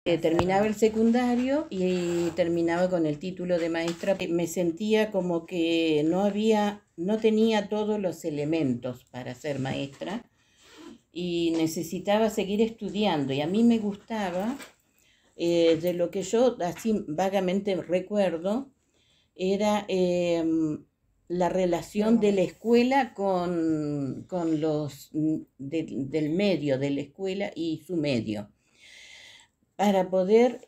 Terminaba el secundario y terminaba con el título de maestra. Me sentía como que no tenía todos los elementos para ser maestra y necesitaba seguir estudiando. Y a mí me gustaba, de lo que yo así vagamente recuerdo, era la relación de la escuela con los del medio de la escuela y su medio, para poder,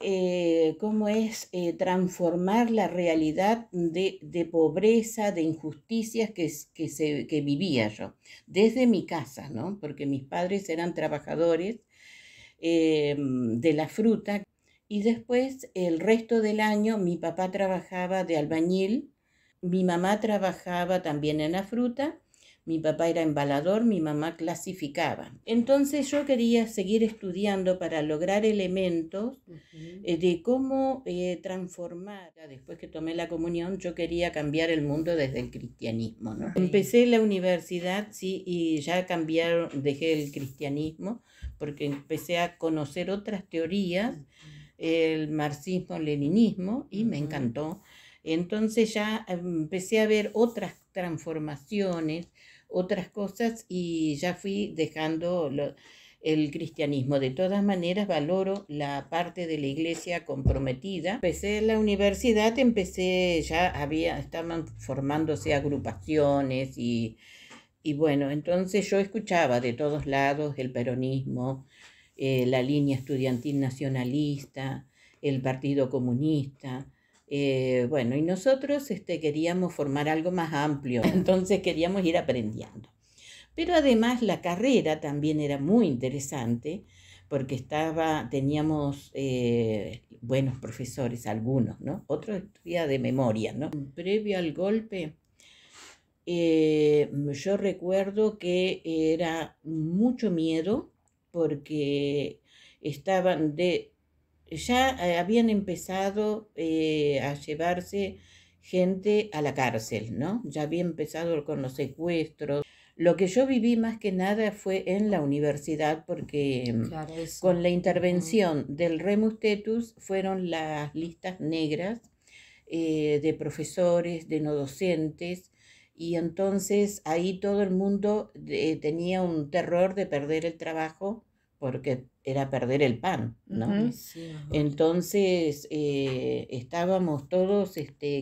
transformar la realidad de pobreza, de injusticias que vivía yo, desde mi casa, ¿no? Porque mis padres eran trabajadores de la fruta, y después el resto del año mi papá trabajaba de albañil, mi mamá trabajaba también en la fruta, mi papá era embalador, mi mamá clasificaba. Entonces yo quería seguir estudiando para lograr elementos de cómo transformar. Después que tomé la comunión, yo quería cambiar el mundo desde el cristianismo, ¿no? Empecé la universidad, sí, y ya dejé el cristianismo porque empecé a conocer otras teorías, el marxismo-leninismo, y me encantó. Entonces ya empecé a ver otras transformaciones, otras cosas, y ya fui dejando el cristianismo. De todas maneras, valoro la parte de la iglesia comprometida. Empecé en la universidad, estaban formándose agrupaciones y bueno, entonces yo escuchaba de todos lados el peronismo, la línea estudiantil nacionalista, el Partido Comunista. Bueno, y nosotros queríamos formar algo más amplio, entonces queríamos ir aprendiendo. Pero además la carrera también era muy interesante porque teníamos buenos profesores, algunos, ¿no? Otros estudiaban de memoria, ¿no? Previo al golpe, yo recuerdo que era mucho miedo porque ya habían empezado a llevarse gente a la cárcel, ¿no? Ya había empezado con los secuestros. Lo que yo viví más que nada fue en la universidad porque Claro, con la intervención del Remus Tetus fueron las listas negras de profesores, de no docentes, y entonces ahí todo el mundo tenía un terror de perder el trabajo porque era perder el pan, ¿no? Sí, Entonces estábamos todos,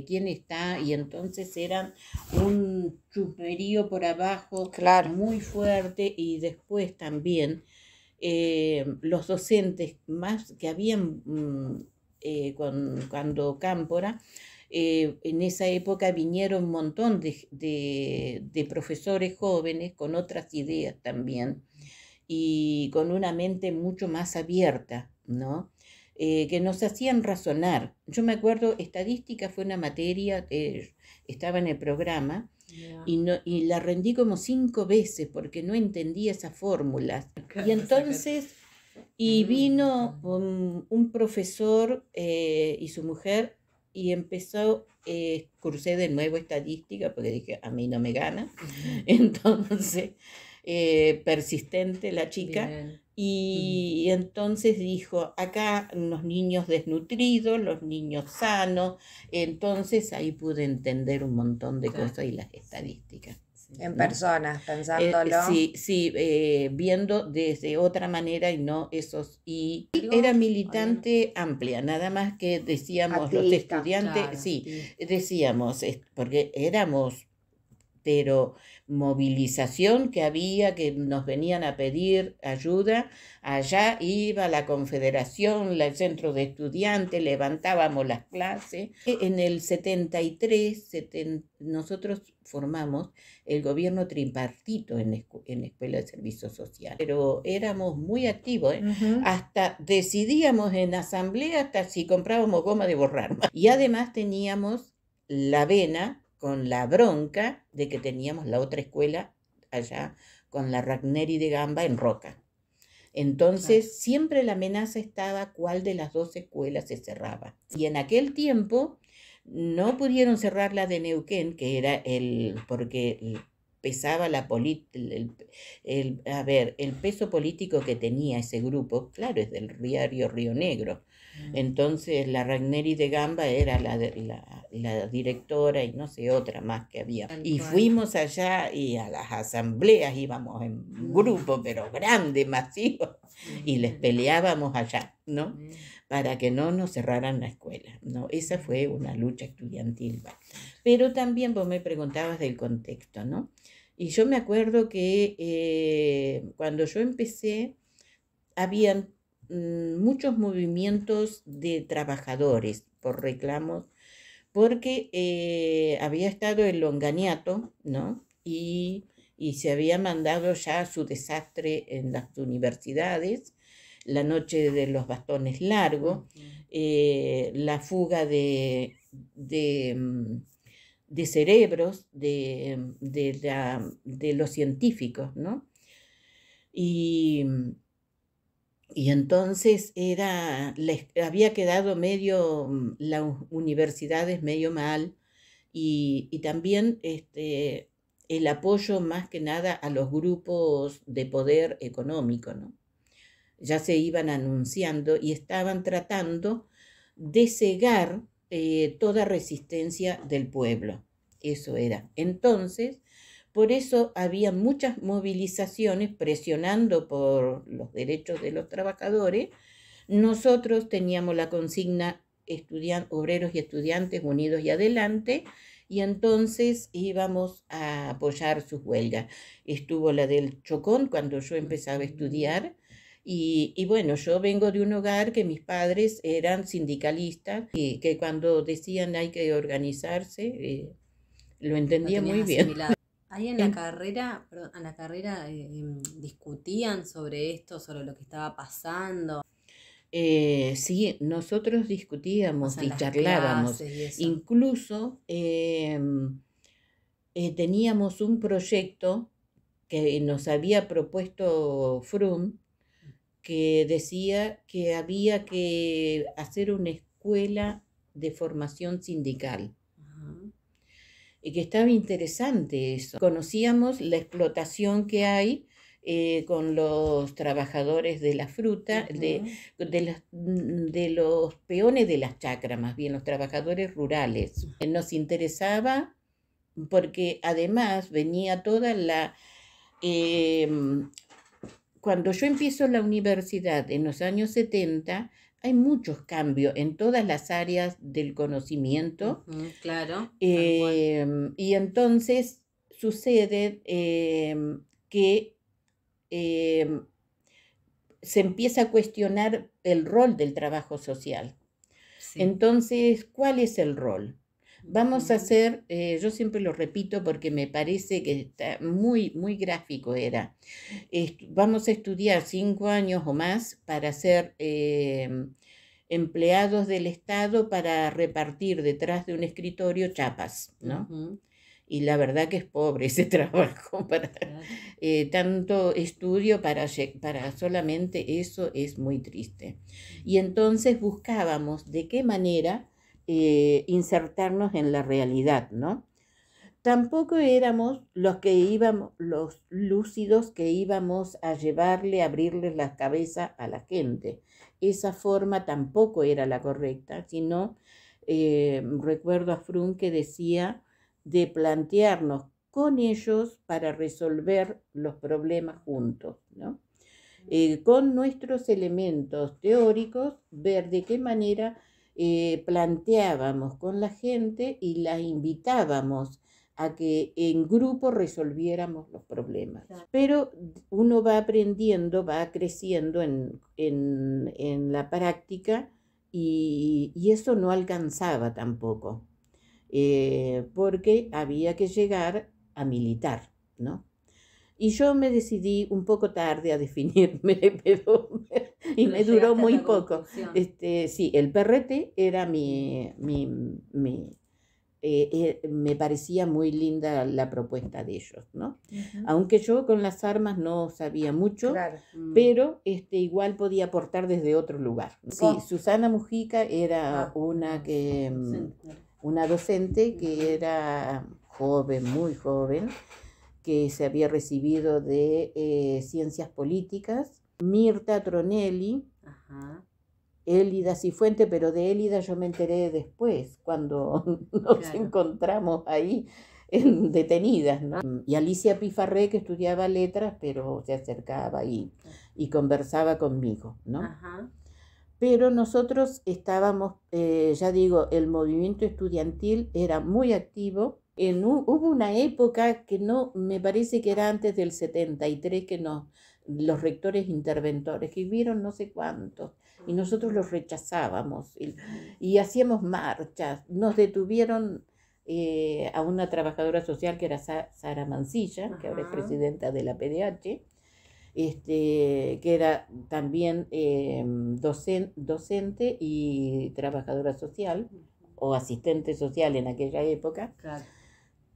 ¿quién está? Y entonces eran un chusmerío por abajo claro. muy fuerte, y después también los docentes más que habían cuando Cámpora, en esa época vinieron un montón de profesores jóvenes con otras ideas también y con una mente mucho más abierta, ¿no? Que nos hacían razonar. Yo me acuerdo, estadística fue una materia, estaba en el programa, y la rendí como 5 veces porque no entendía esas fórmulas. Y entonces, vino un profesor y su mujer, y cursé de nuevo estadística porque dije, a mí no me gana. Entonces, persistente la chica. Bien. Y entonces dijo, acá los niños desnutridos, los niños sanos. Entonces ahí pude entender un montón de cosas y las estadísticas. En ¿no? personas, pensándolo. Sí, viendo desde otra manera y no esos. Y era militante amplia, nada más que decíamos los Activista, estudiantes, claro, sí, activista. decíamos, porque éramos, pero movilización que había, que nos venían a pedir ayuda, allá iba la confederación, el centro de estudiantes, levantábamos las clases. En el 73, nosotros formamos el gobierno tripartito en la Escuela de Servicio Social, pero éramos muy activos, hasta decidíamos en asamblea hasta si comprábamos goma de borrar. Y además teníamos la vena con la bronca de que teníamos la otra escuela allá con la Ragneri de Gamba en Roca. Entonces, siempre la amenaza estaba cuál de las 2 escuelas se cerraba. Y en aquel tiempo no pudieron cerrar la de Neuquén, que era porque pesaba a ver, el peso político que tenía ese grupo, claro, es del diario Río Negro. Entonces la Ragneri de Gamba era la directora y no sé, otra más que había. Y fuimos allá y a las asambleas íbamos en grupo, pero grande, masivo, y les peleábamos allá, ¿no? Para que no nos cerraran la escuela, ¿no? Esa fue una lucha estudiantil. Pero también vos me preguntabas del contexto, ¿no? Y yo me acuerdo que cuando yo empecé, habían muchos movimientos de trabajadores por reclamos, porque había estado el Longaniato, ¿no? Y se había mandado ya su desastre en las universidades, la noche de los bastones largos, la fuga de cerebros de los científicos, ¿no? Y entonces había quedado las universidades medio mal, y también el apoyo más que nada a los grupos de poder económico, ¿no? Ya se iban anunciando y estaban tratando de cegar toda resistencia del pueblo. Eso era. Entonces, por eso había muchas movilizaciones presionando por los derechos de los trabajadores. Nosotros teníamos la consigna obreros y estudiantes unidos y adelante, y entonces íbamos a apoyar sus huelgas. Estuvo la del Chocón cuando yo empezaba a estudiar, y bueno, yo vengo de un hogar que mis padres eran sindicalistas y que cuando decían hay que organizarse, lo entendía muy bien. Asimilado. Ahí en la carrera, discutían sobre esto, sobre lo que estaba pasando. Sí, nosotros discutíamos y charlábamos. Incluso teníamos un proyecto que nos había propuesto Frum, que decía que había que hacer una escuela de formación sindical. Y que estaba interesante eso. Conocíamos la explotación que hay con los trabajadores de la fruta, de los peones de las chacras, más bien los trabajadores rurales. Nos interesaba porque además venía toda la... cuando yo empiezo la universidad en los años 70, hay muchos cambios en todas las áreas del conocimiento. Claro. Y entonces sucede que se empieza a cuestionar el rol del trabajo social. Sí. Entonces, ¿cuál es el rol? Vamos a hacer, yo siempre lo repito porque me parece que está muy, muy gráfico era, vamos a estudiar 5 años o más para ser empleados del Estado para repartir detrás de un escritorio chapas, ¿no? Y la verdad que es pobre ese trabajo, tanto estudio para solamente eso es muy triste. Y entonces buscábamos de qué manera insertarnos en la realidad, ¿no? Tampoco éramos los lúcidos que íbamos a abrirles la cabeza a la gente. Esa forma tampoco era la correcta, sino recuerdo a Frum que decía de plantearnos con ellos para resolver los problemas juntos, ¿no? Con nuestros elementos teóricos, ver de qué manera planteábamos con la gente y la invitábamos a que en grupo resolviéramos los problemas. Claro. Pero uno va aprendiendo, va creciendo en la práctica y eso no alcanzaba tampoco, porque había que llegar a militar, ¿no? Y yo me decidí un poco tarde a definirme, pero me duró muy poco. Sí, el PRT era me parecía muy linda la propuesta de ellos, ¿no? Aunque yo con las armas no sabía mucho, claro. Pero igual podía aportar desde otro lugar. Sí, Susana Mujica era una docente que era joven, muy joven, que se había recibido de Ciencias Políticas, Mirta Tronelli, Ajá, Élida Cifuente, pero de Élida yo me enteré después, cuando nos claro. encontramos ahí detenidas, ¿no? Y Alicia Pifarré, que estudiaba letras, pero se acercaba y conversaba conmigo, ¿no? Ajá. Pero nosotros estábamos, ya digo, el movimiento estudiantil era muy activo. Hubo una época que no, me parece que era antes del 73, que los rectores interventores, que hubieron no sé cuántos, y nosotros los rechazábamos y hacíamos marchas. Nos detuvieron a una trabajadora social que era Sara Mancilla, que ahora es Ajá. presidenta de la PDH, que era también docente y trabajadora social o asistente social en aquella época. Claro.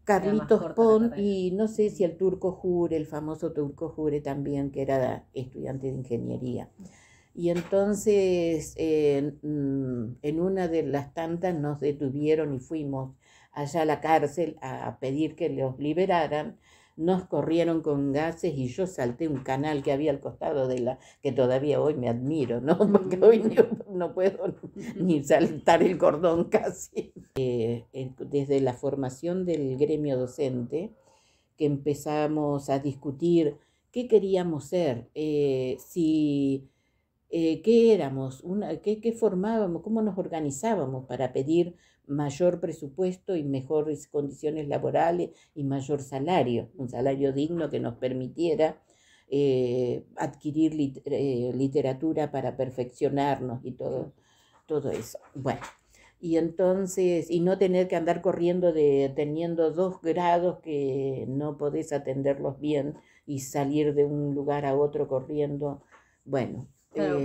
Era más Carlitos corta la Pon carrera. y no sé si el Turco Jure, el famoso Turco Jure también, que era estudiante de ingeniería. Y entonces en una de las tantas nos detuvieron y fuimos allá a la cárcel a pedir que los liberaran. Nos corrieron con gases y yo salté un canal que había al costado que todavía hoy me admiro, ¿no? Porque hoy no puedo ni saltar el cordón casi. Desde la formación del gremio docente, que empezamos a discutir qué queríamos ser, qué éramos, qué formábamos, cómo nos organizábamos para pedir mayor presupuesto y mejores condiciones laborales y mayor salario, un salario digno que nos permitiera adquirir literatura para perfeccionarnos y todo eso. Bueno, y entonces, y no tener que andar corriendo teniendo 2 grados que no podés atenderlos bien y salir de un lugar a otro corriendo. Bueno, Claro,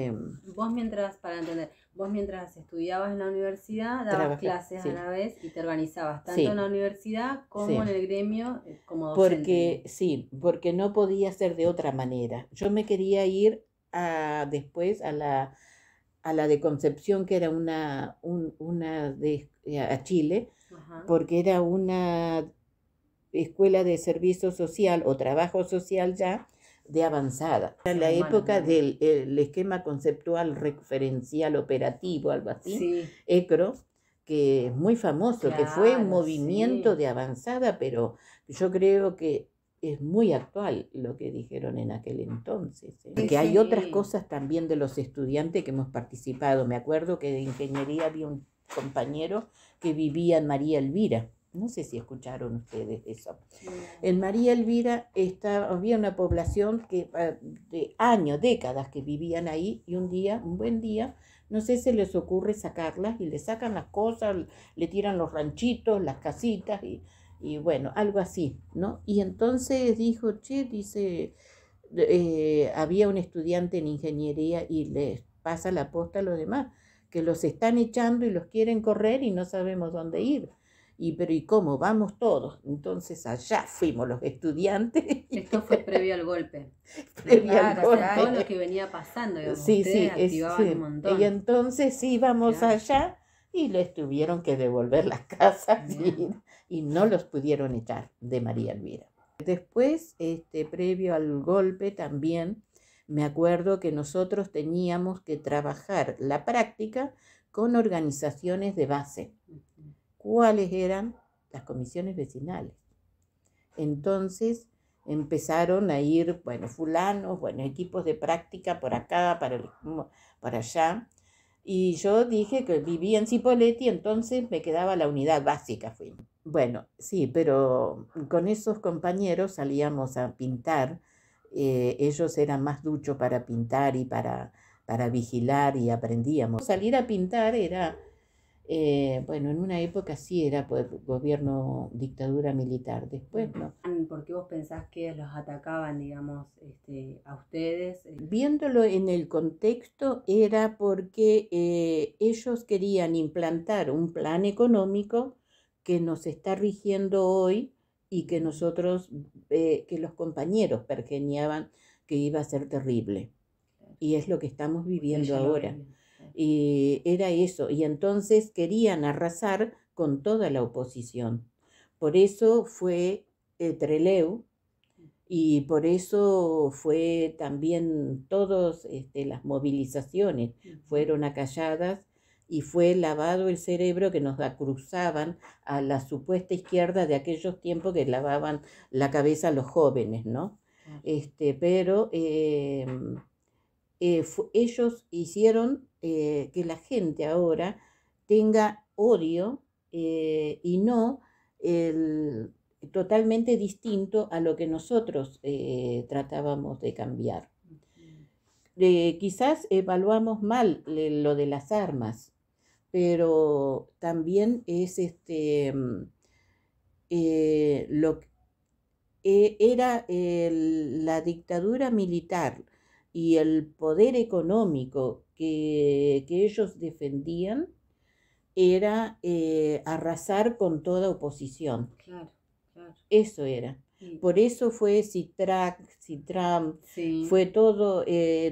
vos mientras estudiabas en la universidad, dabas clases sí, a la vez y te organizabas tanto sí, en la universidad como sí. en el gremio como docente. Porque no podía ser de otra manera. Yo me quería ir después a la de Concepción, que era a Chile, Ajá. porque era una escuela de servicio social o trabajo social ya de avanzada. Era la época del esquema conceptual referencial operativo, algo así, Sí, ECRO, que es muy famoso, que fue un claro, movimiento sí. de avanzada, pero yo creo que es muy actual lo que dijeron en aquel entonces. Sí, Que hay sí. otras cosas también de los estudiantes que hemos participado. Me acuerdo que de ingeniería había un compañero que vivía en María Elvira. No sé si escucharon ustedes eso. En María Elvira había una población de años, décadas que vivían ahí, y un buen día, no sé, se les ocurre sacarlas y le sacan las cosas, le tiran los ranchitos, las casitas y bueno, algo así, ¿no? Y entonces dice, había un estudiante en ingeniería y les pasa la posta a los demás, que los están echando y los quieren correr y no sabemos dónde ir. Pero ¿y cómo? Vamos todos. Entonces allá fuimos los estudiantes. Esto fue previo al golpe. Previo al Claro, o sea, todo golpe. lo que venía pasando, digamos, Sí, ustedes sí, activaban un sí. montón. Y entonces íbamos Claro. allá y les tuvieron que devolver las casas y no los pudieron echar de María Elvira. Después, previo al golpe también, me acuerdo que nosotros teníamos que trabajar la práctica con organizaciones de base. ¿Cuáles eran? Las comisiones vecinales. Entonces empezaron a ir, fulanos, equipos de práctica por acá, para allá. Y yo dije que vivía en Cipolletti, entonces me quedaba la unidad básica. Bueno, sí, pero con esos compañeros salíamos a pintar. Ellos eran más duchos para pintar y para vigilar y aprendíamos. Salir a pintar era, en una época sí era por gobierno, dictadura militar, después no. ¿Por qué vos pensás que los atacaban, digamos, a ustedes? Viéndolo en el contexto era porque ellos querían implantar un plan económico que nos está rigiendo hoy y que nosotros, que los compañeros pergeñaban que iba a ser terrible. Y es lo que estamos viviendo ahora. Y era eso. Y entonces querían arrasar con toda la oposición. Por eso fue Trelew Y por eso fue también todas las movilizaciones fueron acalladas y fue lavado el cerebro que nos cruzaban a la supuesta izquierda de aquellos tiempos que lavaban la cabeza a los jóvenes, ¿no? Pero ellos hicieron que la gente ahora tenga odio y no totalmente distinto a lo que nosotros tratábamos de cambiar. Quizás evaluamos mal lo de las armas, pero también es era la dictadura militar y el poder económico que ellos defendían era arrasar con toda oposición. Claro, claro. Eso era. Sí. Por eso fue Trump, sí. Fue todo,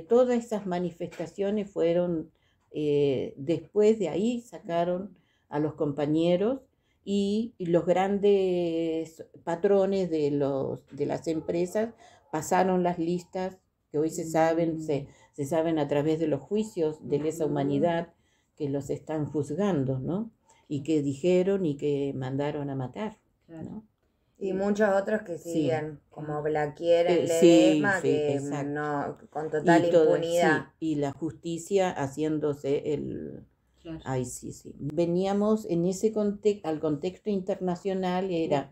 todas esas manifestaciones fueron, después de ahí sacaron a los compañeros y los grandes patrones de las empresas pasaron las listas que hoy se saben a través de los juicios de lesa humanidad que los están juzgando, ¿no? Y que dijeron y que mandaron a matar, ¿no? Y muchos otros que siguen, como Blaquier en Ledesma, que no, con total impunidad. Y la justicia haciéndose el... Claro. Ay, sí. Veníamos en ese al contexto internacional, era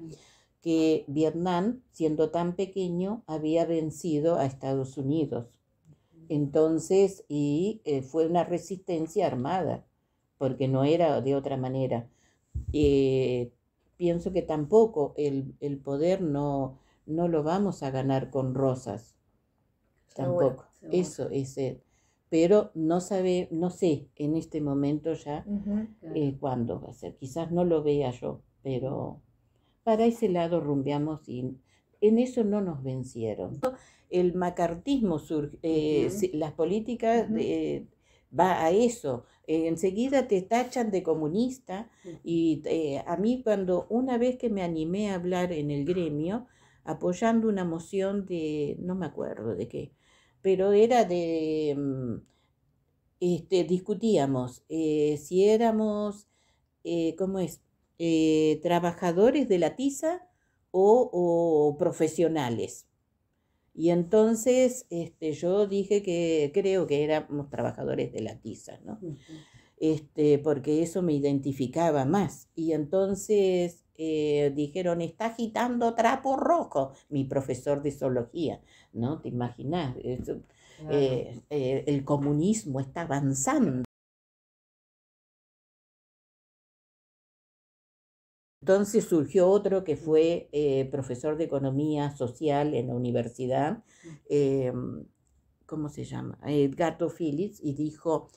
que Vietnam, siendo tan pequeño, había vencido a Estados Unidos. Entonces, fue una resistencia armada, porque no era de otra manera. Pienso que tampoco el poder no lo vamos a ganar con rosas. Tampoco. Seguro. Eso es pero no sé en este momento ya cuándo va a ser. Quizás no lo vea yo, pero para ese lado rumbeamos y en eso no nos vencieron. El macartismo las políticas va a eso. Enseguida te tachan de comunista y a mí una vez que me animé a hablar en el gremio apoyando una moción de, no me acuerdo de qué, pero era de, discutíamos si éramos, ¿cómo es? Trabajadores de la tiza o profesionales. Y entonces yo dije que creo que éramos trabajadores de la tiza, ¿no? Porque eso me identificaba más. Y entonces dijeron, está agitando trapo rojo, mi profesor de zoología, ¿no? ¿Te imaginas? El comunismo está avanzando. Entonces surgió otro que fue profesor de economía social en la universidad, ¿cómo se llama? Edgardo Phillips, y dijo,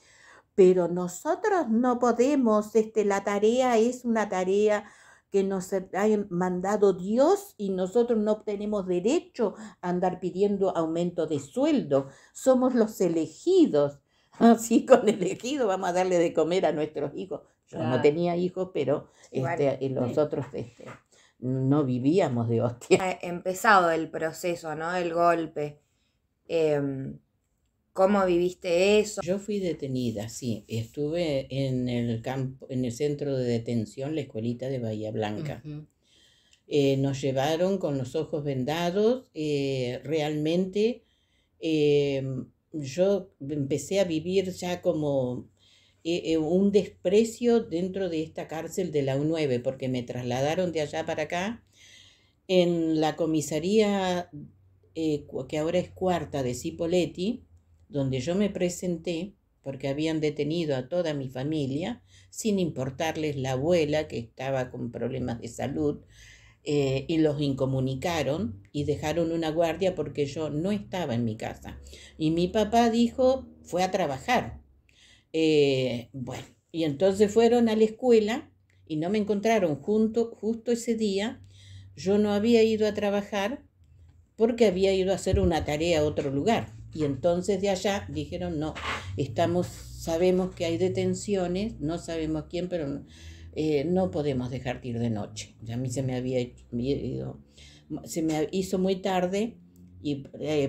pero nosotros no podemos, la tarea es una tarea que nos ha mandado Dios y nosotros no tenemos derecho a andar pidiendo aumento de sueldo, somos los elegidos, así con elegido vamos a darle de comer a nuestros hijos. Yo no tenía hijos, pero los otros no vivíamos de hostia. Ha empezado el proceso, ¿no? El golpe. ¿Cómo viviste eso? Yo fui detenida, sí. Estuve en el centro de detención, la escuelita de Bahía Blanca. Nos llevaron con los ojos vendados. Realmente yo empecé a vivir ya como un desprecio dentro de esta cárcel de la U9, porque me trasladaron de allá para acá en la comisaría que ahora es cuarta de Cipolletti, donde yo me presenté porque habían detenido a toda mi familia sin importarles la abuela que estaba con problemas de salud, y los incomunicaron y dejaron una guardia porque yo no estaba en mi casa y mi papá fue a trabajar. Bueno, y entonces fueron a la escuela y no me encontraron justo ese día. Yo no había ido a trabajar porque había ido a hacer una tarea a otro lugar. Y entonces de allá dijeron, no, sabemos que hay detenciones, no sabemos quién, pero no podemos dejarte ir de noche. A mí se me había ido se me hizo muy tarde y,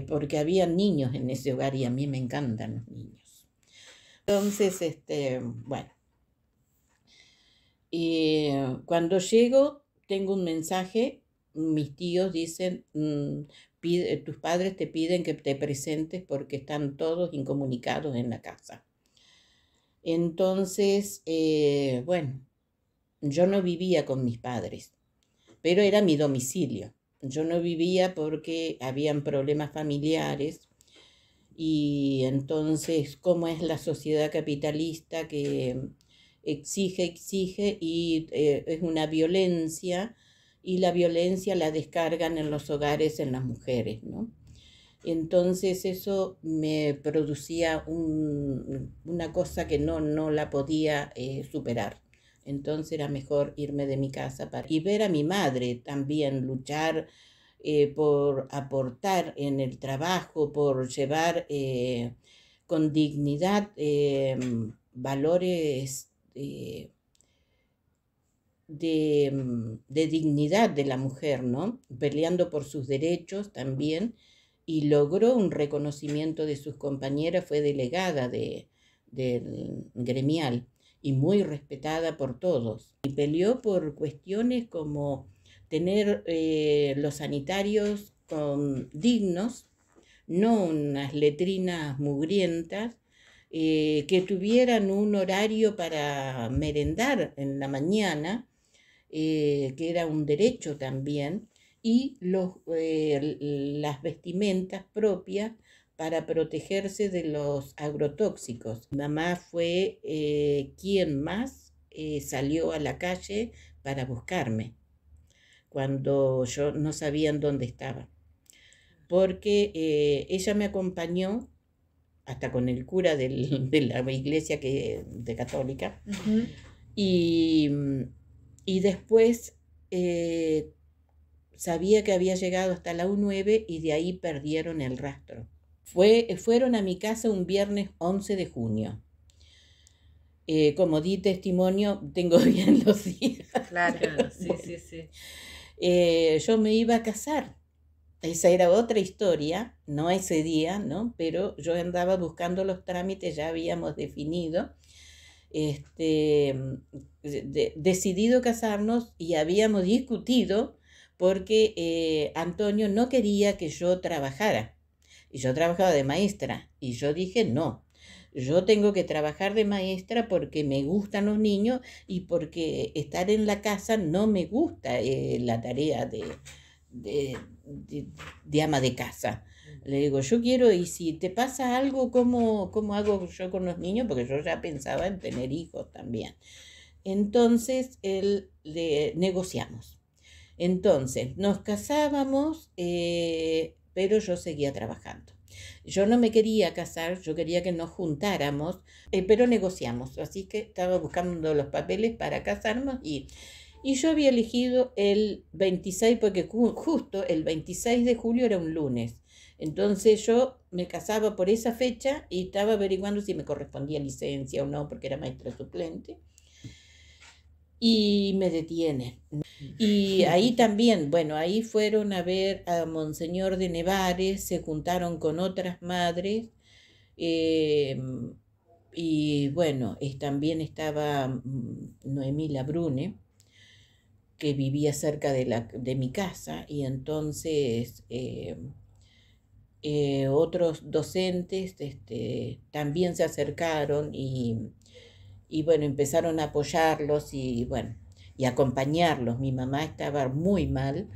porque había niños en ese hogar y a mí me encantan los niños. Entonces, bueno, y cuando llego tengo un mensaje, mis tíos dicen, tus padres te piden que te presentes porque están todos incomunicados en la casa. Entonces, bueno, yo no vivía con mis padres, pero era mi domicilio. Yo no vivía porque habían problemas familiares y entonces, ¿cómo es la sociedad capitalista que exige y es una violencia y la violencia la descargan en los hogares en las mujeres, ¿no? Entonces eso me producía una cosa que no la podía superar. Entonces era mejor irme de mi casa y ver a mi madre también luchar por aportar en el trabajo, por llevar con dignidad valores de dignidad de la mujer, ¿no? Peleando por sus derechos también, y logró un reconocimiento de sus compañeras, fue delegada del gremial y muy respetada por todos. Y peleó por cuestiones como tener los sanitarios dignos, no unas letrinas mugrientas, que tuvieran un horario para merendar en la mañana, que era un derecho también, y las vestimentas propias para protegerse de los agrotóxicos. Mi mamá fue quien más salió a la calle para buscarme cuando yo no sabía en dónde estaba, porque ella me acompañó hasta con el cura de la iglesia de católica, y después sabía que había llegado hasta la U9 y de ahí perdieron el rastro. Fueron a mi casa un viernes 11 de junio. Como di testimonio, tengo bien los días. Claro, sí, sí, sí. Yo me iba a casar. Esa era otra historia, no ese día, ¿no? Pero yo andaba buscando los trámites, ya habíamos definido, decidido casarnos y habíamos discutido porque Antonio no quería que yo trabajara. Y yo trabajaba de maestra y yo dije no. Yo tengo que trabajar de maestra porque me gustan los niños y porque estar en la casa no me gusta la tarea de ama de casa. Le digo, yo quiero, y si te pasa algo, ¿cómo hago yo con los niños? Porque yo ya pensaba en tener hijos también. Entonces, negociamos. Entonces, nos casábamos, pero yo seguía trabajando. Yo no me quería casar, yo quería que nos juntáramos, pero negociamos. Así que estaba buscando los papeles para casarnos y yo había elegido el 26, porque justo el 26 de julio era un lunes. Entonces yo me casaba por esa fecha y estaba averiguando si me correspondía licencia o no, porque era maestra suplente. Y me detienen. Y ahí también, bueno, ahí fueron a ver a Monseñor de Nevares, se juntaron con otras madres. Y bueno, también estaba Noemí Labrune, que vivía cerca de mi casa, y entonces otros docentes también se acercaron y bueno, empezaron a apoyarlos y bueno, y acompañarlos. Mi mamá estaba muy mal,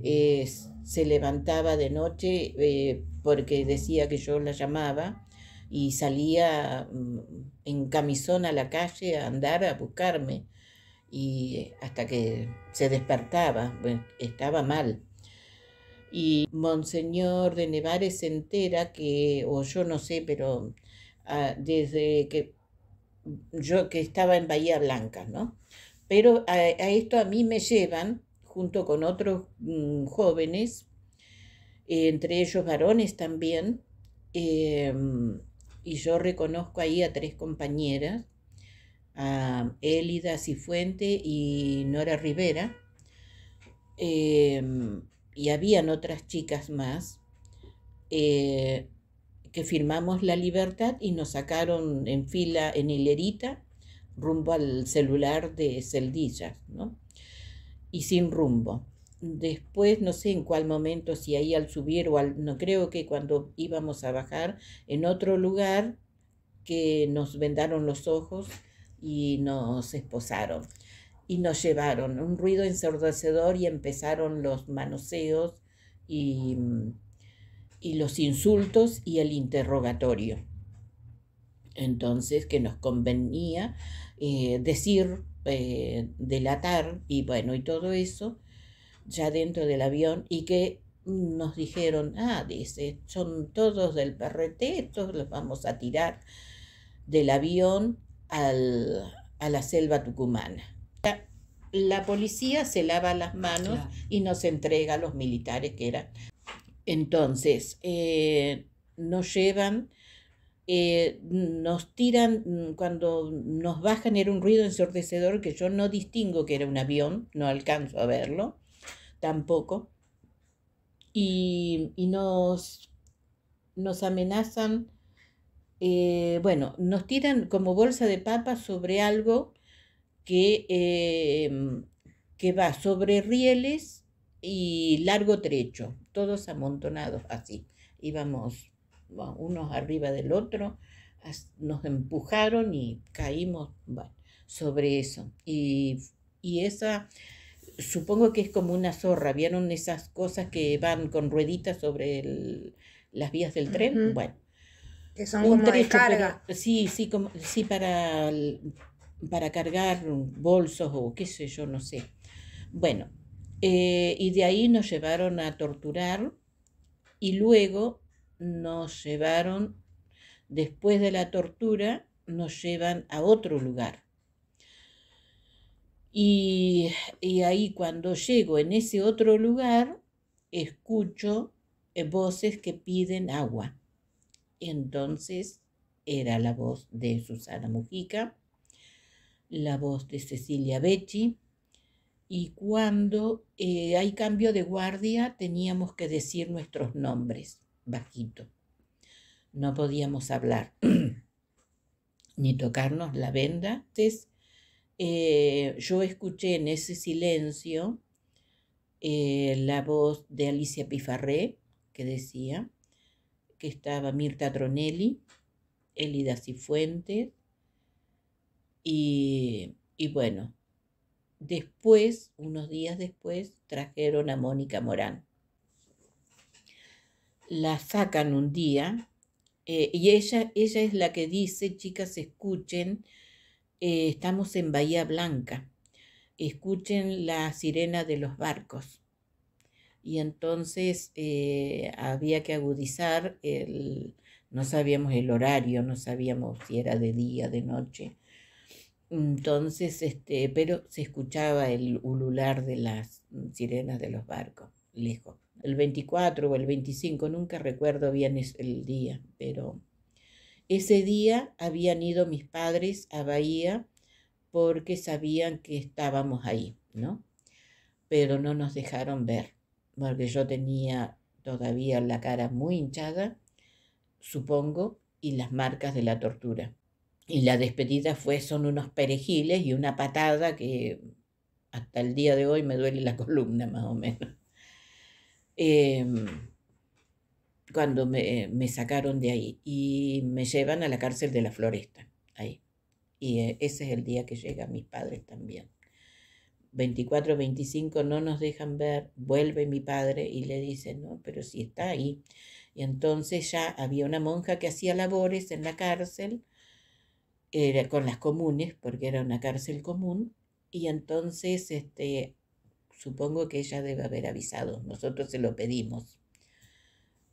se levantaba de noche porque decía que yo la llamaba y salía en camisón a la calle a andar a buscarme, y hasta que se despertaba, bueno, estaba mal. Y Monseñor de Nevares se entera que, o yo no sé, pero desde que yo que estaba en Bahía Blanca, ¿no? Pero a esto a mí me llevan junto con otros jóvenes, entre ellos varones también, y yo reconozco ahí a 3 compañeras, a Élida Cifuente y Nora Rivera, y habían otras chicas más, que firmamos la libertad y nos sacaron en fila, en hilerita, rumbo al celular de Celdillas, ¿no? Y sin rumbo. Después, no sé en cuál momento, si ahí al subir o no creo que cuando íbamos a bajar en otro lugar, que nos vendaron los ojos y nos esposaron. Y nos llevaron un ruido ensordecedor y empezaron los manoseos y, y los insultos y el interrogatorio. Entonces, que nos convenía decir, delatar y bueno, y todo eso ya dentro del avión, y que nos dijeron, dice, son todos del PRT, estos los vamos a tirar del avión a la selva tucumana. La policía se lava las manos, claro, y nos entrega a los militares que eran. Entonces, nos llevan, nos tiran, cuando nos bajan era un ruido ensordecedor que yo no distingo que era un avión, no alcanzo a verlo tampoco, y nos amenazan, bueno, nos tiran como bolsa de papas sobre algo que va sobre rieles y largo trecho, todos amontonados así. Íbamos unos arriba del otro, nos empujaron y caímos, bueno, sobre eso. Y esa, supongo que es como una zorra, ¿vieron esas cosas que van con rueditas sobre las vías del tren? Uh-huh. Bueno. Que son como trecho, de carga. Pero, sí, para cargar bolsos o qué sé yo, no sé. Bueno, y de ahí nos llevaron a torturar y luego nos llevaron, después de la tortura, nos llevan a otro lugar. Y ahí cuando llego en ese otro lugar, escucho voces que piden agua. Entonces era la voz de Susana Mujica, la voz de Cecilia Becci, y cuando hay cambio de guardia teníamos que decir nuestros nombres bajito. No podíamos hablar ni tocarnos la venda. Entonces yo escuché en ese silencio la voz de Alicia Pifarré, que decía que estaba Mirta Tronelli, Elida Cifuentes, y bueno, después, unos días después, trajeron a Mónica Morán. La sacan un día, y ella es la que dice, chicas, escuchen, estamos en Bahía Blanca, escuchen la sirena de los barcos. Y entonces había que agudizar, no sabíamos el horario, no sabíamos si era de día, de noche. Entonces, pero se escuchaba el ulular de las sirenas de los barcos, lejos. El 24 o el 25, nunca recuerdo bien el día, pero ese día habían ido mis padres a Bahía porque sabían que estábamos ahí, ¿no? Pero no nos dejaron ver, porque yo tenía todavía la cara muy hinchada, supongo, y las marcas de la tortura. Y la despedida son unos perejiles y una patada que hasta el día de hoy me duele la columna, más o menos. Cuando me sacaron de ahí y me llevan a la cárcel de la Floresta, ahí. Y ese es el día que llegan mis padres también. 24, 25 no nos dejan ver, vuelve mi padre y le dice, no, pero si está ahí. Y entonces ya había una monja que hacía labores en la cárcel, era con las comunes, porque era una cárcel común, y entonces supongo que ella debe haber avisado, nosotros se lo pedimos,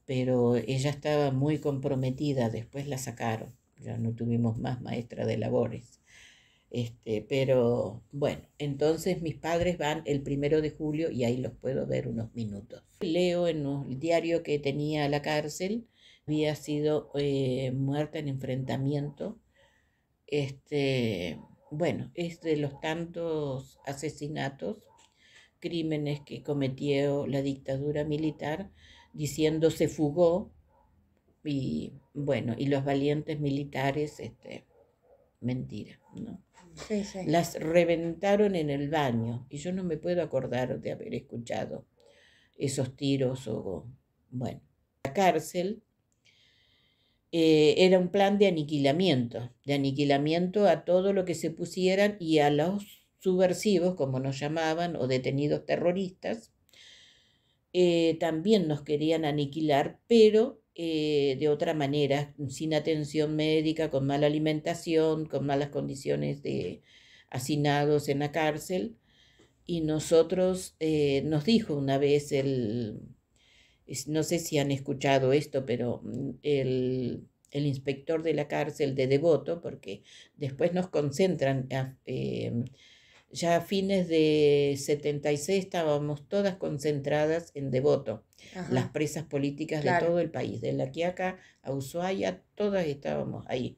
pero ella estaba muy comprometida, después la sacaron, ya no tuvimos más maestra de labores. Pero bueno, entonces mis padres van el 1 de julio y ahí los puedo ver unos minutos. Leo en el diario que tenía la cárcel, había sido muerta en enfrentamiento. Bueno, es de los tantos asesinatos crímenes que cometió la dictadura militar, diciendo se fugó, y bueno, y los valientes militares, mentira, ¿no? Sí, sí. Las reventaron en el baño, y yo no me puedo acordar de haber escuchado esos tiros o, bueno, la cárcel. Era un plan de aniquilamiento a todo lo que se pusieran y a los subversivos, como nos llamaban, o detenidos terroristas, también nos querían aniquilar, pero de otra manera, sin atención médica, con mala alimentación, con malas condiciones de hacinados en la cárcel. Y nosotros, nos dijo una vez no sé si han escuchado esto, pero el inspector de la cárcel de Devoto, porque después nos concentran, ya a fines de 76 estábamos todas concentradas en Devoto, las Ajá, presas políticas de claro. todo el país, de La Quiaca a Ushuaia, todas estábamos ahí,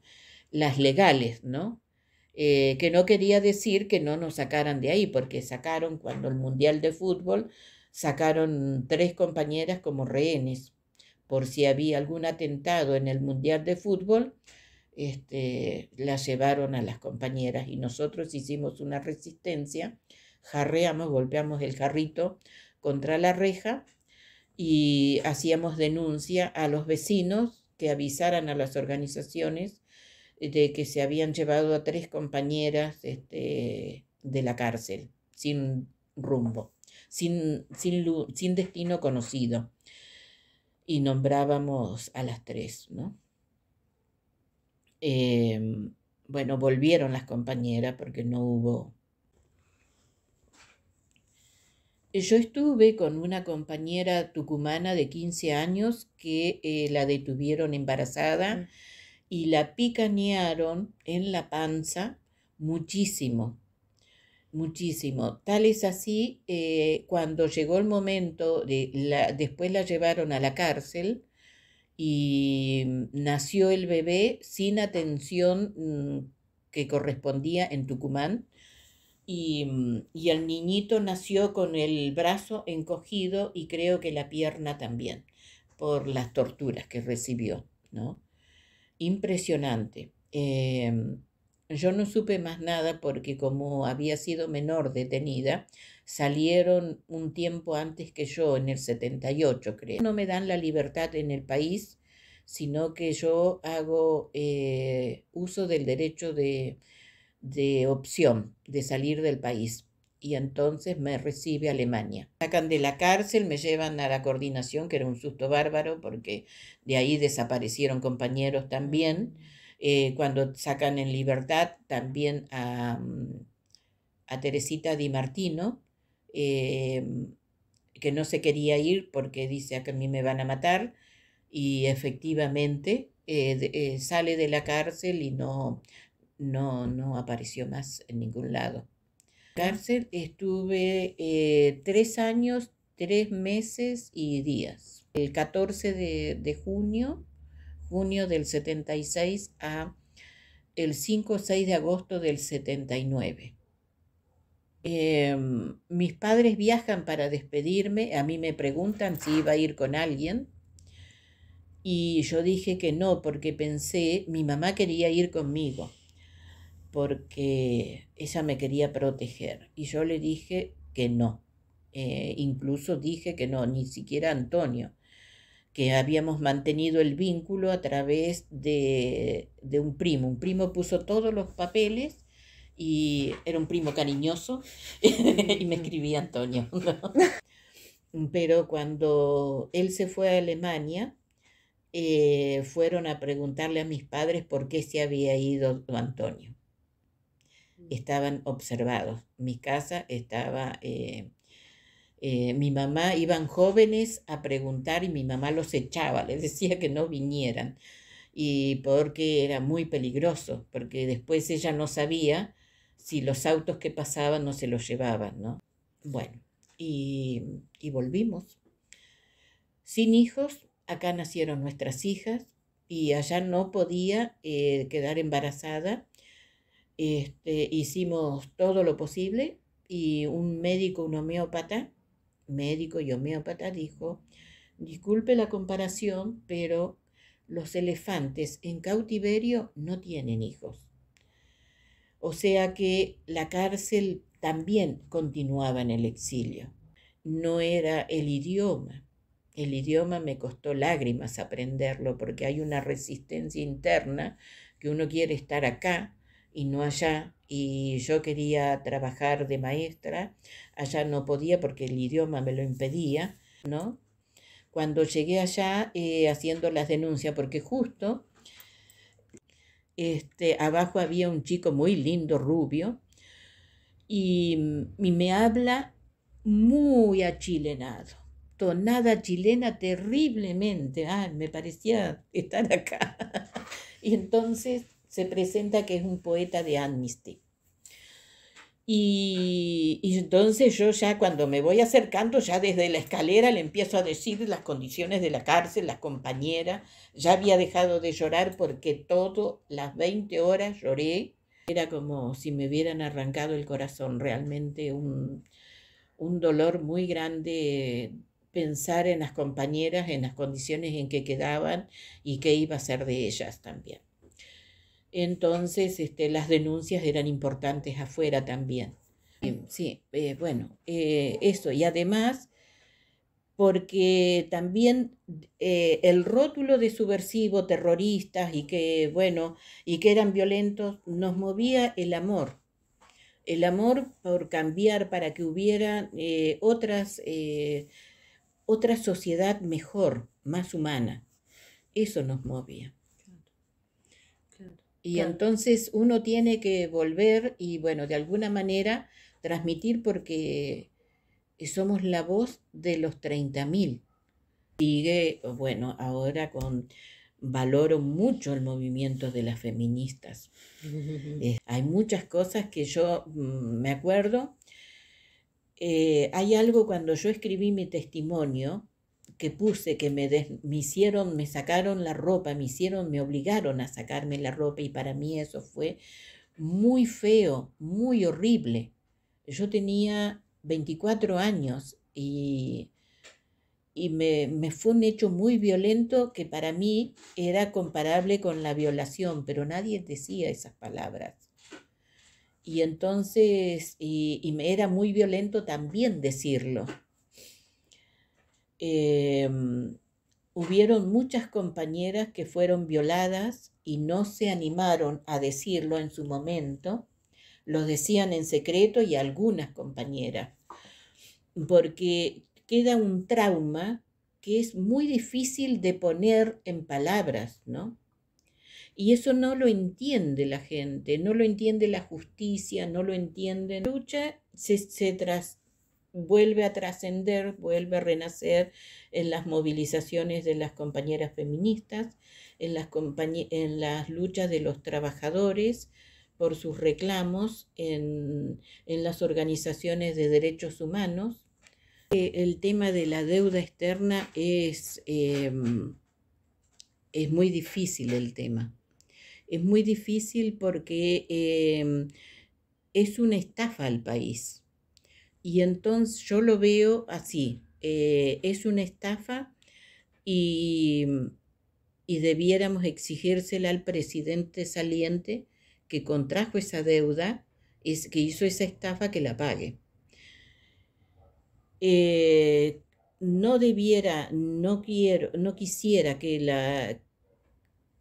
las legales, ¿no? Que no quería decir que no nos sacaran de ahí, porque sacaron cuando el Mundial de Fútbol, sacaron 3 compañeras como rehenes, por si había algún atentado en el Mundial de Fútbol, las llevaron a las compañeras y nosotros hicimos una resistencia, jarreamos, golpeamos el jarrito contra la reja y hacíamos denuncia a los vecinos que avisaran a las organizaciones de que se habían llevado a 3 compañeras de la cárcel, sin rumbo, sin destino conocido. Y nombrábamos a las 3, ¿no? Bueno, volvieron las compañeras porque no hubo. Yo estuve con una compañera tucumana de 15 años que la detuvieron embarazada y la picanearon en la panza muchísimo, muchísimo. Tal es así, cuando llegó el momento, después la llevaron a la cárcel y nació el bebé sin atención que correspondía en Tucumán. Y el niñito nació con el brazo encogido y creo que la pierna también, por las torturas que recibió, ¿no? Impresionante. Yo no supe más nada porque como había sido menor detenida, salieron un tiempo antes que yo, en el 78 creo. No me dan la libertad en el país, sino que yo hago uso del derecho de opción de salir del país. Y entonces me recibe Alemania. Me sacan de la cárcel, me llevan a la coordinación, que era un susto bárbaro, porque de ahí desaparecieron compañeros también. Cuando sacan en libertad también a Teresita Di Martino, que no se quería ir porque dice que a mí me van a matar, y efectivamente sale de la cárcel y no apareció más en ningún lado. Cárcel estuve 3 años, 3 meses y días. El 14 de junio del 76 a el 5 o 6 de agosto del 79. Mis padres viajan para despedirme, a mí me preguntan si iba a ir con alguien y yo dije que no, porque pensé, mi mamá quería ir conmigo, porque ella me quería proteger. Y yo le dije que no. Incluso dije que no, ni siquiera a Antonio, que habíamos mantenido el vínculo a través de un primo. Un primo puso todos los papeles y era un primo cariñoso y me escribía Antonio, ¿no? Pero cuando él se fue a Alemania, fueron a preguntarle a mis padres por qué se había ido Antonio. Estaban observados. Mi casa estaba, mi mamá, iban jóvenes a preguntar y mi mamá los echaba, les decía que no vinieran, y porque era muy peligroso, porque después ella no sabía si los autos que pasaban no se los llevaban, ¿no? Bueno, y volvimos. Sin hijos, acá nacieron nuestras hijas y allá no podía quedar embarazada. Hicimos todo lo posible y un médico y homeópata dijo, disculpe la comparación, pero los elefantes en cautiverio no tienen hijos. O sea que la cárcel también continuaba en el exilio. No era el idioma. El idioma me costó lágrimas aprenderlo porque hay una resistencia interna que uno quiere estar acá y no allá. Y yo quería trabajar de maestra, allá no podía porque el idioma me lo impedía, ¿no? Cuando llegué allá haciendo las denuncias, porque justo abajo había un chico muy lindo, rubio, y me habla muy achilenado, tonada chilena terriblemente, me parecía estar acá. Y entonces se presenta que es un poeta de Amnesty. Y entonces yo ya cuando me voy acercando, ya desde la escalera le empiezo a decir las condiciones de la cárcel, las compañeras. Ya había dejado de llorar porque todas las 20 horas lloré. Era como si me hubieran arrancado el corazón, realmente un dolor muy grande pensar en las compañeras, en las condiciones en que quedaban y qué iba a ser de ellas también. Entonces, las denuncias eran importantes afuera también. Sí, bueno, eso. Y además, porque también el rótulo de subversivo, terroristas y que, bueno, y que eran violentos, nos movía el amor. El amor por cambiar para que hubiera otra sociedad mejor, más humana. Eso nos movía. Y Claro. entonces uno tiene que volver y, bueno, de alguna manera transmitir porque somos la voz de los 30.000. Sigue, bueno, ahora valoro mucho el movimiento de las feministas. Hay muchas cosas que yo me acuerdo. Hay algo cuando yo escribí mi testimonio que puse que me sacaron la ropa, me obligaron a sacarme la ropa y para mí eso fue muy feo, muy horrible. Yo tenía 24 años y me fue un hecho muy violento que para mí era comparable con la violación, pero nadie decía esas palabras. Y entonces, y me era muy violento también decirlo. Hubieron muchas compañeras que fueron violadas y no se animaron a decirlo en su momento, lo decían en secreto y algunas compañeras, porque queda un trauma que es muy difícil de poner en palabras, ¿no? Y eso no lo entiende la gente, no lo entiende la justicia, no lo entiende. La lucha vuelve a trascender, vuelve a renacer en las movilizaciones de las compañeras feministas, en las luchas de los trabajadores por sus reclamos, en las organizaciones de derechos humanos. El tema de la deuda externa es muy difícil el tema. Es muy difícil porque es una estafa al país. Y entonces yo lo veo así, es una estafa y debiéramos exigírsela al presidente saliente que contrajo esa deuda, que hizo esa estafa, que la pague. No quisiera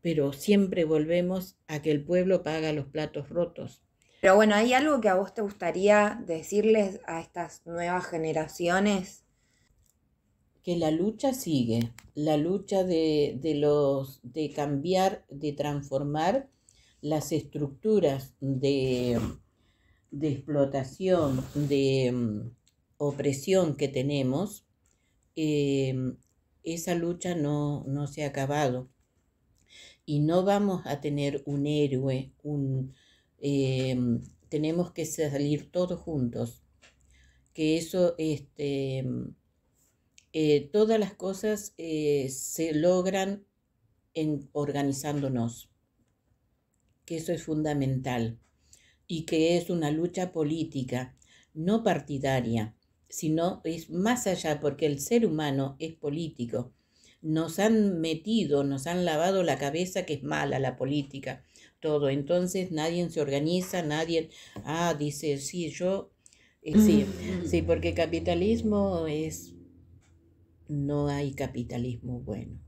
pero siempre volvemos a que el pueblo paga los platos rotos. Pero bueno, ¿hay algo que a vos te gustaría decirles a estas nuevas generaciones? Que la lucha sigue, la lucha de cambiar, de transformar las estructuras de explotación, de opresión que tenemos. Esa lucha no se ha acabado. Y no vamos a tener un héroe, tenemos que salir todos juntos. Que eso, todas las cosas se logran organizándonos. Que eso es fundamental. Y que es una lucha política. no partidaria, sino es más allá, porque el ser humano es político. Nos han metido, nos han lavado la cabeza que es mala la política, todo. Entonces nadie se organiza, nadie, dice, sí, yo, sí, porque capitalismo es, no hay capitalismo bueno.